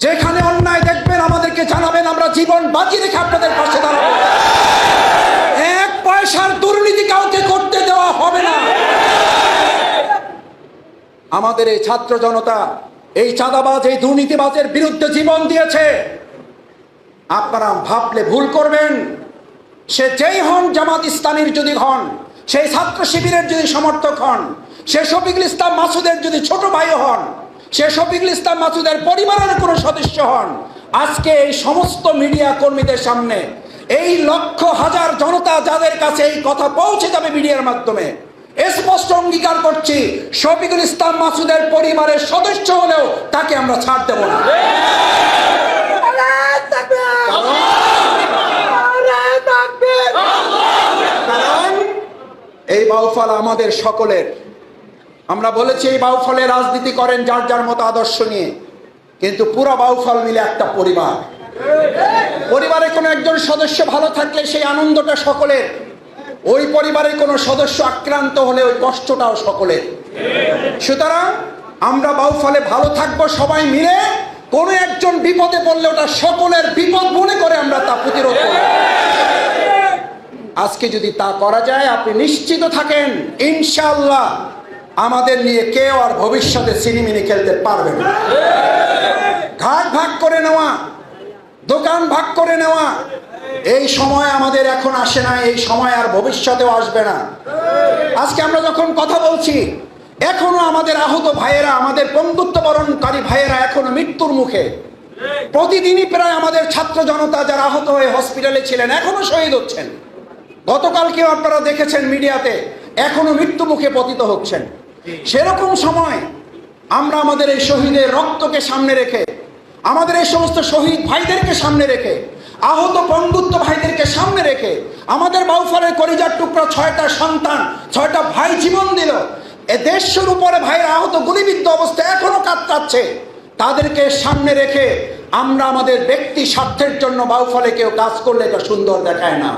যেখানে অন্যায় দেখবেন আমাদেরকে জানাবেন, আমরা জীবন বাজি রেখে আপনাদের পাশে দাঁড়াবো। এক পয়সার দুর্নীতি কাউকে করতে দেওয়া হবে না। আমাদের এই ছাত্র জনতা এই চাঁদাবাজ, এই দুর্নীতিবাজের বিরুদ্ধে জীবন দিয়েছে। আপনারা ভাবলে ভুল করবেন। সে যেই হন, জামাত ইসলামীর যদি হন, সেই ছাত্র শিবিরের যদি সমর্থক হন, সে শফিকুল ইসলাম মাসুদের যদি ছোট ভাই হন, সে শফিকুল ইসলাম মাসুদের পরিবারের কোনো সদস্য হন, আজকে এই সমস্ত মিডিয়া কর্মীদের সামনে এই লক্ষ হাজার জনতা যাদের কাছে এই কথা পৌঁছে যাবে মিডিয়ার মাধ্যমে, স্পষ্ট অঙ্গীকার করছি, শফিকুল ইসলাম মাসুদের পরিবারের সদস্য হলেও তাকে আমরা ছাড় দেব না। কারণ এই বাউফল আমাদের সকলের। আমরা বলেছি এই বাউফলে রাজনীতি করেন যার যার মতো আদর্শ নিয়ে, কিন্তু পুরো বাউফল মিলে একটা পরিবার। পরিবারে কোনো একজন সদস্য ভালো থাকলে সেই আনন্দটা সকলের, ওই পরিবারের কোনো সদস্য আক্রান্ত হলে ওই কষ্টটাও সকলের। সুতরাং আমরা বাউফলে ভালো থাকবো সবাই মিলে, কোনো একজন বিপদে পড়লে ওটা সকলের বিপদ মনে করে আমরা তা প্রতিরোধ করব। আজকে যদি তা করা যায়, আপনি নিশ্চিত থাকেন ইনশাআল্লাহ আমাদের নিয়ে কেউ আর ভবিষ্যতে সিনেমিনি খেলতে পারবে না। ঘাট ভাগ করে নেওয়া, দোকান ভাগ করে নেওয়া, এই সময় আমাদের এখন আসে না, এই সময় আর ভবিষ্যতেও আসবে না। আজকে আমরা যখন কথা বলছি, এখনো আমাদের আহত ভাইয়েরা, আমাদের বন্ধুত্ব বরণকারী ভাইয়েরা এখনো মৃত্যুর মুখে। প্রতিদিনই প্রায় আমাদের ছাত্র জনতা যারা আহত হয়ে হসপিটালে ছিলেন এখনো শহীদ হচ্ছেন। গতকালকেও আপনারা দেখেছেন মিডিয়াতে, এখনো মৃত্যু মুখে পতিত হচ্ছেন। সেরকম সময় আমরা আমাদের এই শহীদের রক্তকে সামনে রেখে, আমাদের এই সমস্ত শহীদ ভাইদেরকে সামনে রেখে, আহত বন্ধুত্ব ভাইদেরকে সামনে রেখে, আমাদের বাউফলের কলিজার টুকরা 6টা সন্তান, 6টা ভাই জীবন দিল, এ দেশের উপরে ভাইয়ের আহত গুলিবিদ্ধ অবস্থায় এখনো কাতরাচ্ছে, তাদেরকে সামনে রেখে আমরা আমাদের ব্যক্তি স্বার্থের জন্য বাউফলে কেউ কাজ করলে এটা সুন্দর দেখায় না।